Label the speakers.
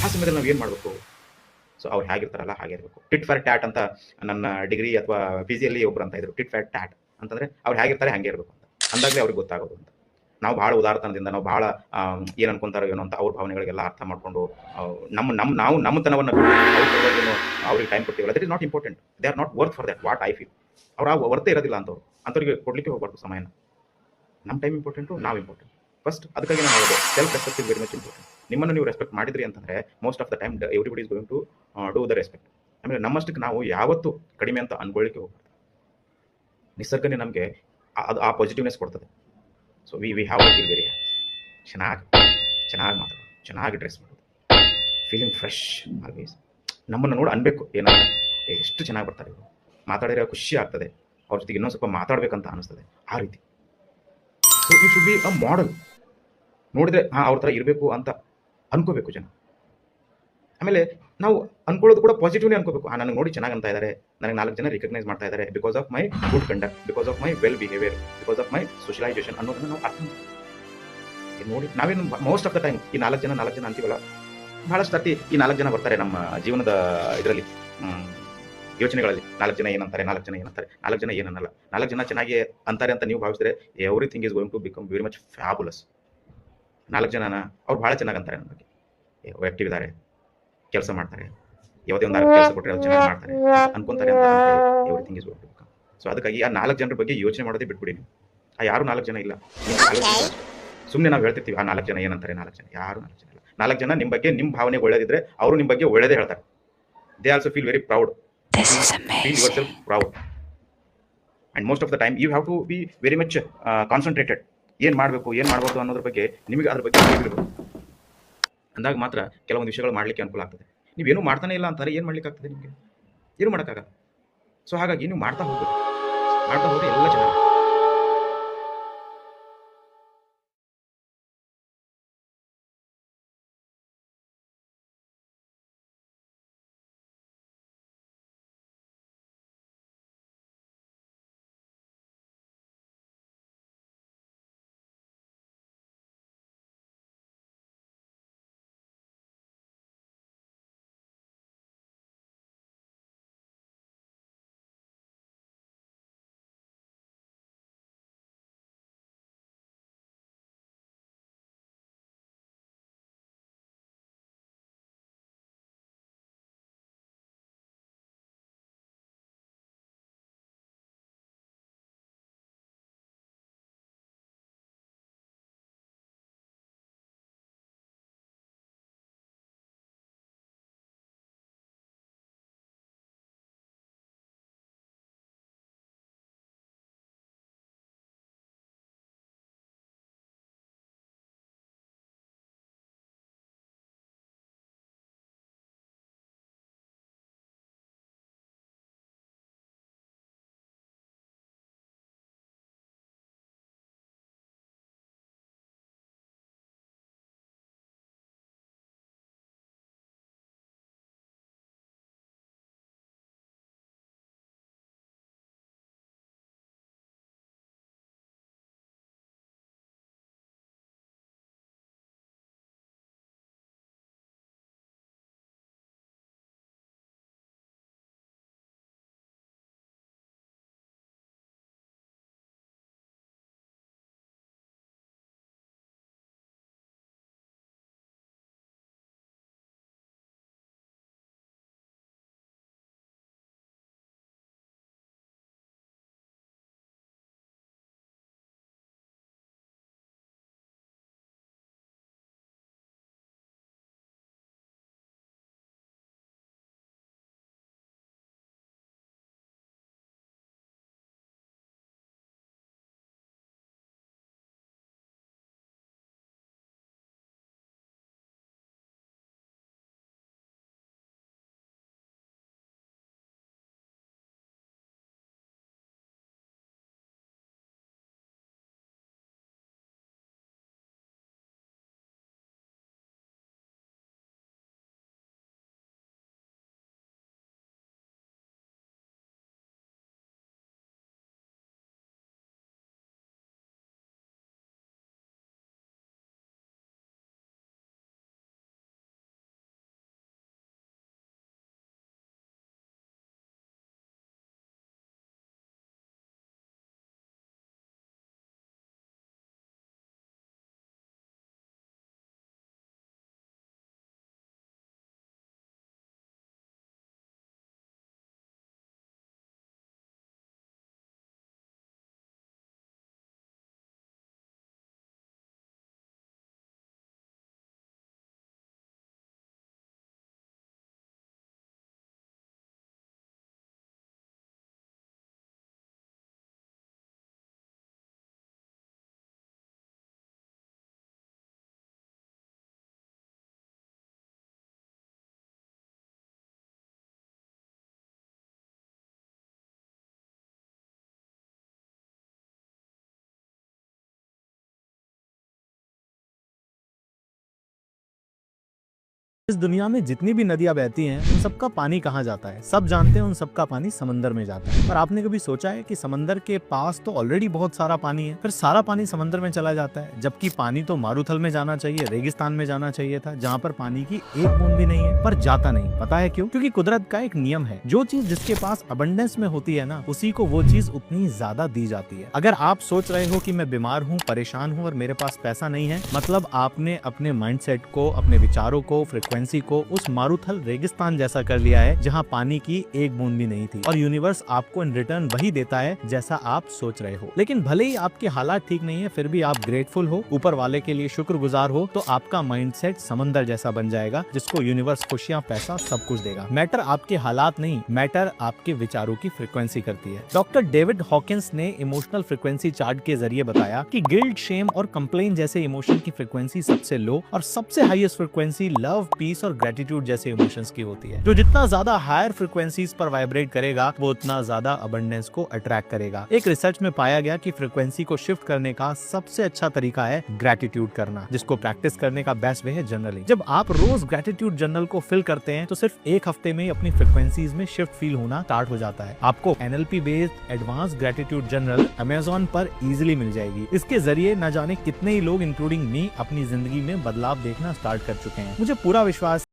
Speaker 1: ಆ ಸಮಯದಲ್ಲಿ ನಾವು ಏನು ಮಾಡಬೇಕು? ಸೊ ಅವ್ರು ಹೇಗಿರ್ತಾರಲ್ಲ ಹಾಗೆ ಇರಬೇಕು. ಟಿಟ್ ಫಾರ್ ಟ್ಯಾಟ್ ಅಂತ ನನ್ನ ಡಿಗ್ರಿ ಅಥವಾ ಪಿ ಜಿಯಲ್ಲಿ ಒಬ್ರು ಅಂತ ಇದ್ರು. ಟಿಟ್ ಫಾರ್ ಟ್ಯಾಟ್ ಅಂತಂದ್ರೆ ಅವ್ರು ಹೇಗಿರ್ತಾರೆ ಹಂಗೆ ಇರಬೇಕು ಅಂತ. ಅಂದಾಗಲೇ ಅವ್ರಿಗೆ ಗೊತ್ತಾಗೋದು ಅಂತ. ನಾವು ಭಾಳ ಉದಾರತನದಿಂದ ನಾವು ಭಾಳ ಏನು ಅನ್ಕೊಂತಾರೋ ಏನೋ ಅಂತ ಅವ್ರ ಭಾವನೆಗಳಿಗೆಲ್ಲ ಅರ್ಥ ಮಾಡ್ಕೊಂಡು ನಾವು ನಮ್ಮತನವನ್ನು ಬಿಟ್ಟು ಅವ್ರ ಸಲುವಾಗಿ ಅವ್ರಿಗೆ ಟೈಮ್ ಕೊಡ್ತೀವಲ್ಲ, that is not important. They are not worth for that what I feel. ಅವ್ರು ಆ ವರ್ತೇ ಇರೋದಿಲ್ಲ ಅಂತವ್ರು. ಅಂಥವ್ರಿಗೆ ಕೊಡ್ಲಿಕ್ಕೆ ಹೋಗ್ಬಾರ್ದು ಸಮಯನ. ನಮ್ಮ ಟೈಮ್ ಇಂಪಾರ್ಟೆಂಟು, ನಾವು ಇಂಪಾರ್ಟೆಂಟ್ ಫಸ್ಟ್. ಅದಕ್ಕಾಗಿ ನಾನು ಹೇಳಿದೆ self respect is very much important. ನಿಮ್ಮನ್ನು ನೀವು ರೆಸ್ಪೆಕ್ಟ್ ಮಾಡಿದ್ರಿ ಅಂತಂದರೆ most of the time everybody is going to do the respect. ಆಮೇಲೆ ನಮ್ಮಷ್ಟಕ್ಕೆ ನಾವು ಯಾವತ್ತೂ ಕಡಿಮೆ ಅಂತ ಅನ್ಕೊಳ್ಳಿಕ್ಕೆ ಹೋಗ್ಬಾರ್ದು. ನಿಸರ್ಗನೇ ನಮಗೆ ಅದು ಆ ಪಾಸಿಟಿವ್ನೆಸ್ ಕೊಡ್ತದೆ. So we have to feel very ಚೆನ್ನಾಗಿ ಚೆನ್ನಾಗಿ ಮಾತಾಡೋದು, ಚೆನ್ನಾಗಿ ಡ್ರೆಸ್ ಮಾಡೋದು, ಫೀಲಿಂಗ್ ಫ್ರೆಶ್ ಆಲ್ವೇಸ್. ನಮ್ಮನ್ನು ನೋಡಿ ಅನ್ಬೇಕು ಏನಂತ, ಎಷ್ಟು ಚೆನ್ನಾಗಿ ಬರ್ತಾರೆ ಇವರು, ಮಾತಾಡಿರೋ ಖುಷಿ ಆಗ್ತದೆ, ಅವ್ರ ಜೊತೆಗೆ ಇನ್ನೊಂದು ಸ್ವಲ್ಪ ಮಾತಾಡ್ಬೇಕಂತ ಅನಿಸ್ತದೆ. ಆ ರೀತಿ so you should be a model. ನೋಡಿದ್ರೆ ಅವ್ರ ಥರ ಇರಬೇಕು ಅಂತ ಅನ್ಕೋಬೇಕು ಜನ. ಆಮೇಲೆ ನಾವು ಅನ್ಕೊಳ್ಳೋದು ಕೂಡ ಪಾಸಿಟಿವ್ಲಿ ಅನ್ಕೋಬೇಕು. ನನಗೆ ನೋಡಿ ಚೆನ್ನಾಗಿ ಅಂತ ಇದ್ದಾರೆ, ನನಗೆ 4 ಜನ ರಿಕಗ್ನೈಸ್ ಮಾಡ್ತಾ ಇದ್ದಾರೆ because of my good conduct, because of my well behaviour, because of my socialisation ಅನ್ನೋದನ್ನ ನಾವು ಅರ್ಥ ನೋಡಿ. ನಾವೇನು ಮೋಸ್ಟ್ ಆಫ್ ದ ಟೈಮ್ ಈ 4 ಜನ ಅಂತೀವಲ್ಲ, ಬಹಳಷ್ಟು ಸರ್ತಿ ಈ 4 ಜನ ಬರ್ತಾರೆ ನಮ್ಮ ಜೀವನದ ಇದರಲ್ಲಿ, ಯೋಚನೆಗಳಲ್ಲಿ. 4 ಜನ ಏನಂತಾರೆ, 4 ಜನ ಏನಂತಾರೆ, 4 ಜನ ಏನನ್ನಲ್ಲ. 4 ಜನ ಚೆನ್ನಾಗಿ ಅಂತಾರೆ ಅಂತ ನೀವು ಭಾವಿಸಿದ್ರೆ everything is going to become very much fabulous. 4 ಜನನ ಅವ್ರು ಭಾಳ ಚೆನ್ನಾಗಿ ಅಂತಾರೆ ನನ್ನ ಬಗ್ಗೆ, ಆಕ್ಟಿವ್ ಇದ್ದಾರೆ, ಕೆಲಸ ಮಾಡ್ತಾರೆ, ಯಾವುದೇ ಒಂದು ಕೆಲಸ ಕೊಟ್ಟರೆ ಅದು ಚೆನ್ನಾಗಿ ಮಾಡ್ತಾರೆ ಅನ್ಕೊಂತಾರೆ ಅಂತ everything is going to become. So ಅದಕ್ಕಾಗಿ ಆ 4 ಜನರ ಬಗ್ಗೆ ಯೋಚನೆ ಮಾಡೋದೇ ಬಿಟ್ಬಿಡಿ ನೀವು. ಆ ಯಾರು 4 ಜನ ಇಲ್ಲ. ಸುಮ್ಮನೆ ನಾವು ಹೇಳ್ತಿರ್ತೀವಿ ಆ 4 ಜನ ಏನಂತಾರೆ, 4 ಜನ ಯಾರು 4 ಜನ ಇಲ್ಲ. 4 ಜನ ನಿಮ್ಮ ಬಗ್ಗೆ, ನಿಮ್ಮ ಭಾವನೆ ಒಳ್ಳೇದಿದ್ರೆ ಅವರು ನಿಮ್ಮ ಬಗ್ಗೆ ಒಳ್ಳೇದೇ ಹೇಳ್ತಾರೆ. They also feel very proud. Feel yourself proud. And most of the time you have to be very much concentrated. ಏನು ಮಾಡಬೇಕು, ಏನು ಮಾಡಬಾರ್ದು ಅನ್ನೋದ್ರ ಬಗ್ಗೆ ನಿಮಗೆ ಅದ್ರ ಬಗ್ಗೆ ತಿಳಿದಿರಬೇಕು. ಅಂದಾಗ ಮಾತ್ರ ಕೆಲವೊಂದು ವಿಷಯಗಳು ಮಾಡಲಿಕ್ಕೆ ಅನುಕೂಲ ಆಗ್ತದೆ. ನೀವೇನು ಮಾಡ್ತಾನೆ ಇಲ್ಲ ಅಂತಾರೆ, ಏನು ಮಾಡ್ಲಿಕ್ಕೆ ಆಗ್ತದೆ ನಿಮಗೆ? ಏನು ಮಾಡೋಕ್ಕಾಗಲ್ಲ. ಸೊ ಹಾಗಾಗಿ ನೀವು ಮಾಡ್ತಾ ಹೋದ್ರೆ ಎಲ್ಲ ಚೆನ್ನಾಗಿ
Speaker 2: इस दुनिया में जितनी भी नदियां बहती हैं उन सबका पानी कहाँ जाता है? सब जानते हैं उन सबका पानी समंदर में जाता है। पर आपने कभी सोचा है कि समंदर के पास तो ऑलरेडी बहुत सारा पानी है, फिर सारा पानी समंदर में चला जाता है, जबकि पानी तो मारूथल में जाना चाहिए, रेगिस्तान में जाना चाहिए था, जहाँ पर पानी की एक बूंद भी नहीं है, पर जाता नहीं। पता है क्यों? क्योंकि कुदरत का एक नियम है, जो चीज जिसके पास अबंडेंस में होती है ना, उसी को वो चीज उतनी ज्यादा दी जाती है। अगर आप सोच रहे हो कि मैं बीमार हूँ, परेशान हूँ और मेरे पास पैसा नहीं है, मतलब आपने अपने माइंडसेट को, अपने विचारों को, फ्रिक्वेंसी को उस मारूथल रेगिस्तान जैसा कर लिया है जहाँ पानी की एक बूंद भी नहीं थी, और यूनिवर्स आपको इन रिटर्न वही देता है जैसा आप सोच रहे हो। लेकिन भले ही आपके हालात ठीक नहीं है, फिर भी आप ग्रेटफुल हो, ऊपर वाले के लिए शुक्रगुजार हो, तो आपका माइंडसेट समंदर जैसा बन जाएगा, जिसको यूनिवर्स खुशियां, पैसा सब कुछ देगा। मैटर आपके हालात नहीं, मैटर आपके विचारों की फ्रिक्वेंसी करती है। डॉक्टर डेविड हॉकिंस ने इमोशनल फ्रिक्वेंसी चार्ट के जरिए बताया कि गिल्ट, शेम और कंप्लेन जैसे इमोशन की फ्रिक्वेंसी सबसे लो और सबसे हाईएस्ट फ्रिक्वेंसी लव, पीस और ग्रेटिट्यूड जैसे इमोशंस की होती है। जो जितना ज्यादा हायर फ्रिक्वेंसीज पर वाइब्रेट करेगा, वो उतना ज्यादा अबंडेंस को अट्रैक्ट करेगा। एक रिसर्च में पाया गया कि फ्रिक्वेंसी को शिफ्ट करने का सबसे अच्छा तरीका है ग्रेटिट्यूड करना, जिसको प्रैक्टिस करने का बेस्ट वे है जर्नलिंग। जब आप रोज ग्रेटिट्यूड जर्नल को फिल करते हैं, तो सिर्फ एक हफ्ते में अपनी फ्रिक्वेंसीज में शिफ्ट फील होना स्टार्ट हो जाता है। आपको NLP based advance gratitude journal Amazon पर इजीली मिल जाएगी। इसके जरिए न जाने कितने ही लोग इंक्लूडिंग मी अपनी जिंदगी में बदलाव देखना स्टार्ट कर चुके हैं। मुझे पूरा विश्वास